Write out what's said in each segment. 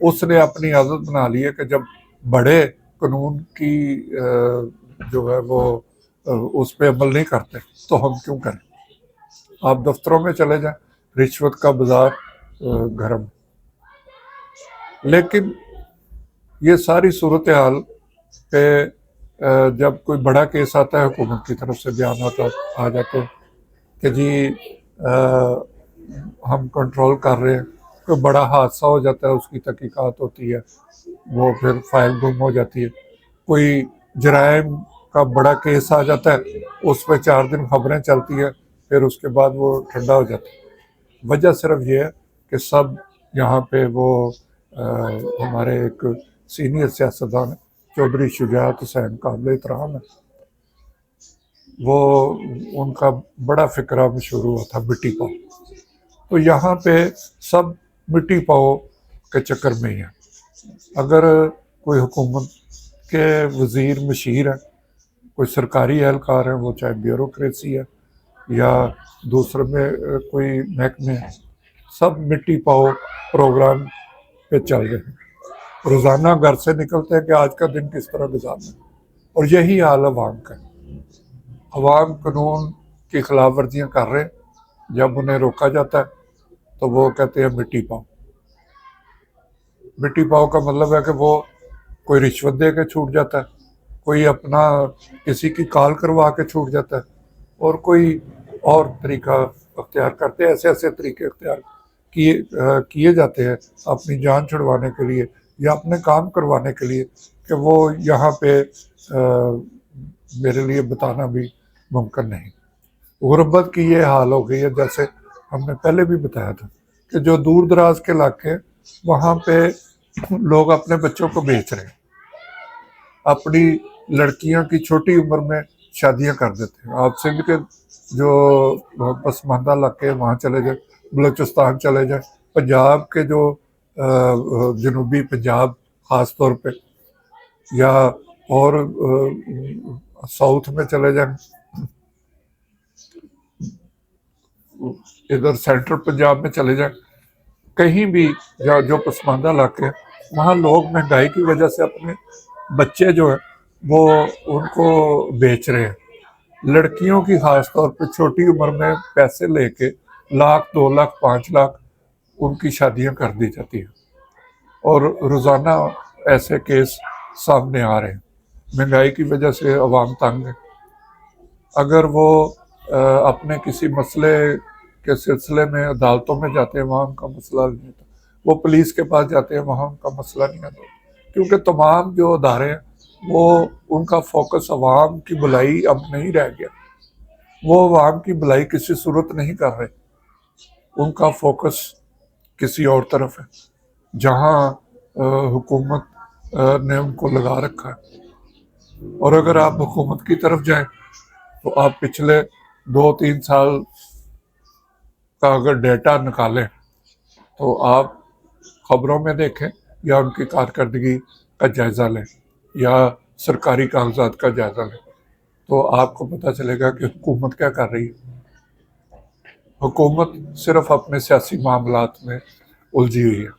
اس نے اپنی عادت بنا لی ہے کہ جب بڑے قانون کی جو ہے وہ اس پہ عمل نہیں کرتے تو ہم کیوں کریں. آپ دفتروں میں چلے جائیں، رشوت کا بازار گرم. لیکن یہ ساری صورتحال پہ جب کوئی بڑا کیس آتا ہے حکومت کی طرف سے بیانات آ جاتے ہیں کہ جی ہم کنٹرول کر رہے ہیں. کوئی بڑا حادثہ ہو جاتا ہے، اس کی تحقیقات ہوتی ہے، وہ پھر فائل گم ہو جاتی ہے. کوئی جرائم کا بڑا کیس آ جاتا ہے، اس پہ 4 دن خبریں چلتی ہیں، پھر اس کے بعد وہ ٹھنڈا ہو جاتا ہے. وجہ صرف یہ ہے کہ سب یہاں پہ وہ ہمارے ایک سینئر سیاستدان چودھری شجاعت حسین قابل احترام ہے، وہ ان کا بڑا فکرہ مشہور ہوا تھا مٹی پاؤ. تو یہاں پہ سب مٹی پاؤ کے چکر میں ہی ہیں. اگر کوئی حکومت کے وزیر مشیر ہیں، کوئی سرکاری اہلکار ہیں، وہ چاہے بیوروکریسی ہے یا دوسرے میں کوئی محکمے ہیں، سب مٹی پاؤ پروگرام پہ چل رہے ہیں. روزانہ گھر سے نکلتے ہیں کہ آج کا دن کس طرح گزارنا ہے. اور یہی حال عوام کا ہے. عوام قانون کی خلاف ورزیاں کر رہے ہیں، جب انہیں روکا جاتا ہے تو وہ کہتے ہیں مٹی پاؤ. مٹی پاؤ کا مطلب ہے کہ وہ کوئی رشوت دے کے چھوٹ جاتا ہے، کوئی اپنا کسی کی کال کروا کے چھوٹ جاتا ہے، اور کوئی اور طریقہ اختیار کرتے ہیں. ایسے ایسے طریقے اختیار کیے جاتے ہیں اپنی جان چھڑوانے کے لیے یا اپنے کام کروانے کے لیے کہ وہ یہاں پہ میرے لیے بتانا بھی ممکن نہیں. غربت کی یہ حال ہو گئی ہے، جیسے ہم نے پہلے بھی بتایا تھا کہ جو دور دراز کے علاقے ہیں وہاں پہ لوگ اپنے بچوں کو بیچ رہے ہیں، اپنی لڑکیاں کی چھوٹی عمر میں شادیاں کر دیتے ہیں. آپ سندھ کے جو پسماندہ علاقے ہیں وہاں چلے جائیں، بلوچستان چلے جائیں، پنجاب کے جو جنوبی پنجاب خاص طور پہ، یا اور ساؤتھ میں چلے جائیں، ادھر سینٹرل پنجاب میں چلے جائیں، کہیں بھی جو پسماندہ علاقے ہیں وہاں لوگ مہنگائی کی وجہ سے اپنے بچے جو ہیں وہ ان کو بیچ رہے ہیں. لڑکیوں کی خاص طور پہ چھوٹی عمر میں پیسے لے کے 1,00,000 2,00,000 5,00,000 ان کی شادیاں کر دی جاتی ہیں، اور روزانہ ایسے کیس سامنے آ رہے ہیں. مہنگائی کی وجہ سے عوام تنگ ہے. اگر وہ اپنے کسی مسئلے کے سلسلے میں عدالتوں میں جاتے ہیں وہاں ان کا مسئلہ نہیں ہوتا، وہ پولیس کے پاس جاتے ہیں وہاں ان کا مسئلہ نہیں ہوتا، کیونکہ تمام جو ادارے ہیں وہ ان کا فوکس عوام کی بھلائی اب نہیں رہ گیا. وہ عوام کی بھلائی کسی صورت نہیں کر رہے، ان کا فوکس کسی اور طرف ہے جہاں حکومت نے ان کو لگا رکھا ہے. اور اگر آپ حکومت کی طرف جائیں تو آپ پچھلے 2-3 سال کا اگر ڈیٹا نکالیں تو آپ خبروں میں دیکھیں یا ان کی کارکردگی کا جائزہ لیں یا سرکاری کاغذات کا جائزہ لیں تو آپ کو پتہ چلے گا کہ حکومت کیا کر رہی ہے. حکومت صرف اپنے سیاسی معاملات میں الجھی ہوئی ہے.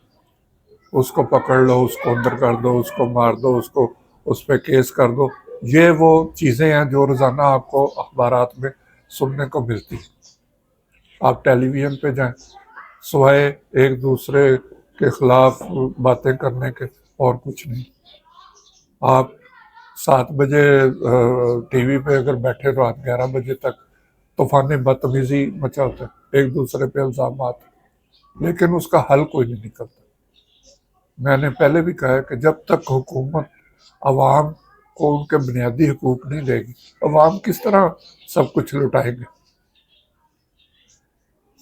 اس کو پکڑ لو، اس کو اندر کر دو، اس کو مار دو، اس پہ کیس کر دو. یہ وہ چیزیں ہیں جو روزانہ آپ کو اخبارات میں سننے کو ملتی ہیں. آپ ٹیلی ویژن پہ جائیں، سوائے ایک دوسرے کے خلاف باتیں کرنے کے اور کچھ نہیں. آپ 7 بجے ٹی وی پہ اگر بیٹھے رات 11 بجے تک طوفان بدتمیزی مچا ہوتا ہے، ایک دوسرے پہ الزامات، لیکن اس کا حل کوئی نہیں نکلتا. میں نے پہلے بھی کہا ہے کہ جب تک حکومت عوام کو ان کے بنیادی حقوق نہیں دے گی، عوام کس طرح سب کچھ لٹائیں گے.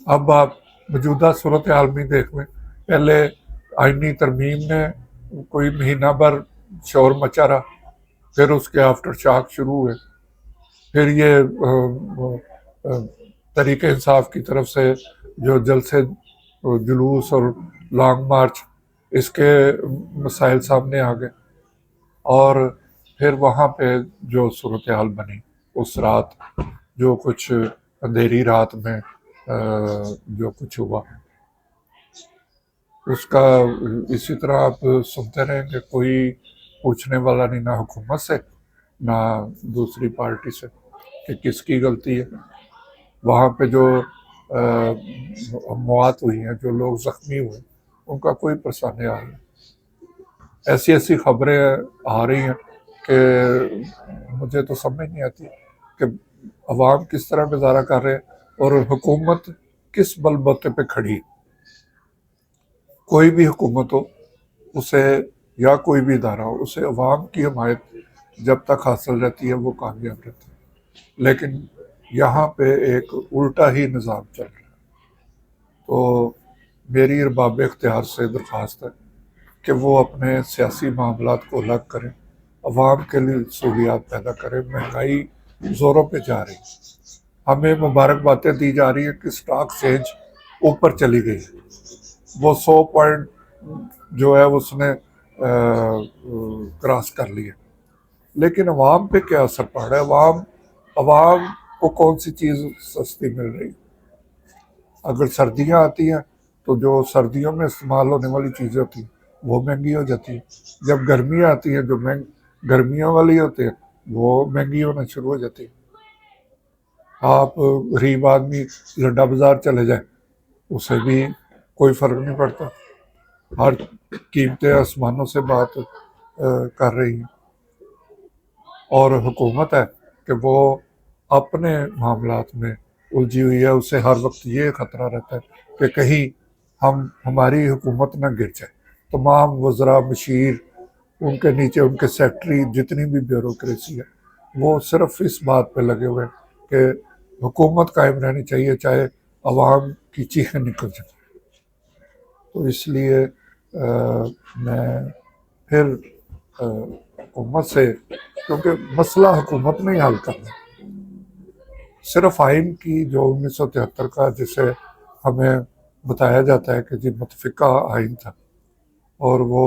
اب آپ موجودہ صورتحال میں دیکھ لیں، پہلے آئینی ترمیم نے کوئی مہینہ بھر شور مچا رہا، پھر اس کے آفٹر شاک شروع ہوئے، پھر یہ تحریک انصاف کی طرف سے جو جلسے جلوس اور لانگ مارچ، اس کے مسائل سامنے آ گئے، اور پھر وہاں پہ جو صورتحال بنی اس رات، جو کچھ اندھیری رات میں جو کچھ ہوا، اس کا اسی طرح آپ سنتے رہیں گے، کوئی پوچھنے والا نہیں، نہ حکومت سے نہ دوسری پارٹی سے کہ کس کی غلطی ہے۔ وہاں پہ جو موات ہوئی ہیں، جو لوگ زخمی ہوئے، ان کا کوئی پرسانیہ حال نہیں۔ ایسی ایسی خبریں آ رہی ہیں کہ مجھے تو سمجھ نہیں آتی کہ عوام کس طرح گزارا کر رہے ہیں اور حکومت کس بل بوتے پہ کھڑی ہے۔ کوئی بھی حکومت ہو، اسے یا کوئی بھی ادارہ ہو، اسے عوام کی حمایت جب تک حاصل رہتی ہے وہ کامیاب رہتا ہے، لیکن یہاں پہ ایک الٹا ہی نظام چل رہا ہے۔ تو میری ارباب اختیار سے درخواست ہے کہ وہ اپنے سیاسی معاملات کو الگ کریں، عوام کے لیے سہولیات پیدا کریں۔ مہنگائی زوروں پہ جا رہی ہے، ہمیں مبارک باتیں دی جا رہی ہیں کہ اسٹاک ایکسچینج اوپر چلی گئی ہے، وہ 100 پوائنٹ جو ہے اس نے کراس کر لیا، لیکن عوام پہ کیا اثر پڑ رہا ہے؟ عوام کو کون سی چیز سستی مل رہی ہے؟ اگر سردیاں آتی ہیں تو جو سردیوں میں استعمال ہونے والی چیزیں ہوتی ہیں وہ مہنگی ہو جاتی ہیں، جب گرمیاں آتی ہیں جو گرمیوں والی ہوتی ہیں وہ مہنگی ہونا شروع ہو جاتی ہیں۔ آپ غریب آدمی لڈا بازار چلے جائیں، اسے بھی کوئی فرق نہیں پڑتا، ہر قیمتیں آسمانوں سے بات کر رہی ہیں، اور حکومت ہے کہ وہ اپنے معاملات میں الجھی ہوئی ہے۔ اسے ہر وقت یہ خطرہ رہتا ہے کہ کہیں ہماری حکومت نہ گر جائے۔ تمام وزراء، مشیر، ان کے نیچے ان کے سیکٹری، جتنی بھی بیوروکریسی ہے، وہ صرف اس بات پہ لگے ہوئے ہیں کہ حکومت قائم رہنی چاہیے چاہے عوام کی چیخیں نکل جائیں۔ تو اس لیے میں پھر حکومت سے، کیونکہ مسئلہ حکومت نے ہی حل کرنا، صرف آئین کی جو 1973 کا جسے ہمیں بتایا جاتا ہے کہ جی متفقہ آئین تھا اور وہ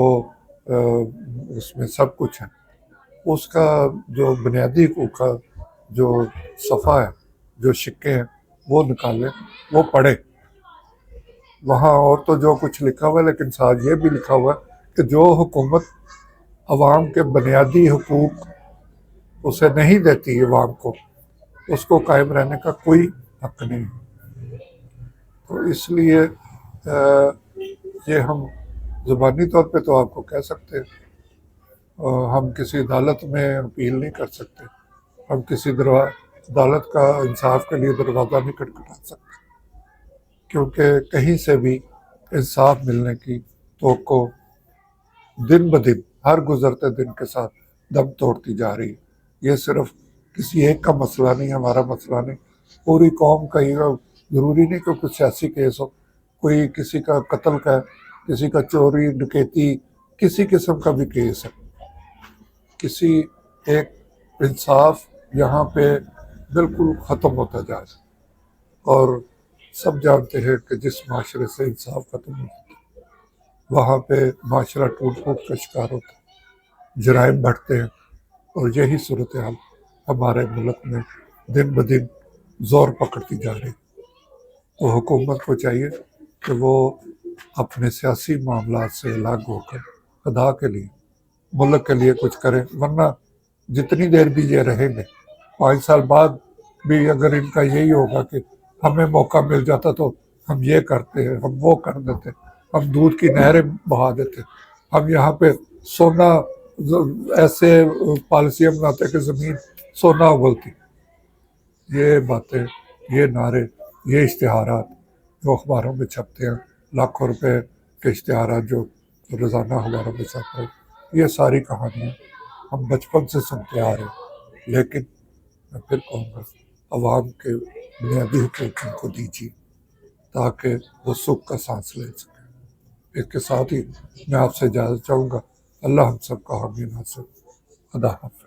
اس میں سب کچھ ہے، اس کا جو بنیادی حقوق کا جو صفحہ ہے، جو شقیں ہیں، وہ نکالیں، وہ پڑھیں۔ وہاں اور تو جو کچھ لکھا ہوا ہے، لیکن ساتھ یہ بھی لکھا ہوا ہے کہ جو حکومت عوام کے بنیادی حقوق اسے نہیں دیتی عوام کو، اس کو قائم رہنے کا کوئی حق نہیں۔ تو اس لیے یہ ہم زبانی طور پہ تو آپ کو کہہ سکتے ہیں، ہم کسی عدالت میں اپیل نہیں کر سکتے، ہم کسی عدالت کا انصاف کے لیے دروازہ نہیں کھٹکھٹا سکتے، کیونکہ کہیں سے بھی انصاف ملنے کی توقع دن بدن، ہر گزرتے دن کے ساتھ دم توڑتی جا رہی ہے۔ یہ صرف کسی ایک کا مسئلہ نہیں، ہمارا مسئلہ نہیں، پوری قوم کا ہی۔ ضروری نہیں کہ کچھ سیاسی کیس ہو، کوئی کسی کا قتل کا ہے، کسی کا چوری ڈکیتی، کسی قسم کا بھی کیس ہے، کسی ایک انصاف یہاں پہ بالکل ختم ہوتا جا رہا ہے، اور سب جانتے ہیں کہ جس معاشرے سے انصاف ختم ہوتا ہے وہاں پہ معاشرہ ٹوٹ پھوٹ کا شکار ہوتا ہے، جرائم بڑھتے ہیں، اور یہی صورتحال ہمارے ملک میں دن بدن زور پکڑتی جا رہی ہے۔ تو حکومت کو چاہیے کہ وہ اپنے سیاسی معاملات سے الگ ہو کر خدا کے لیے، ملک کے لیے کچھ کریں، ورنہ جتنی دیر بھی یہ رہیں گے، 5 سال بعد بھی اگر ان کا یہی ہوگا کہ ہمیں موقع مل جاتا تو ہم یہ کرتے ہیں، ہم وہ کر دیتے، ہم دودھ کی نہریں بہا دیتے، ہم یہاں پہ سونا، ایسے پالیسیاں بناتے کہ زمین سونا اگلتی۔ یہ باتیں، یہ نعرے، یہ اشتہارات جو اخباروں میں چھپتے ہیں، لاکھوں روپے کے اشتہارات جو روزانہ اخباروں میں چھپ رہے ہیں، یہ ساری کہانیاں ہم بچپن سے سنتے آ رہے ہیں۔ لیکن میں پھر کہوں گا، عوام کے بنیادی حقوق ان کو دیجیے تاکہ وہ سکھ کا سانس لے سکیں۔ اس کے ساتھ ہی میں آپ سے اجازت چاہوں گا۔ اللہ ہم سب کا حامی ناصر۔ خدا حافظ۔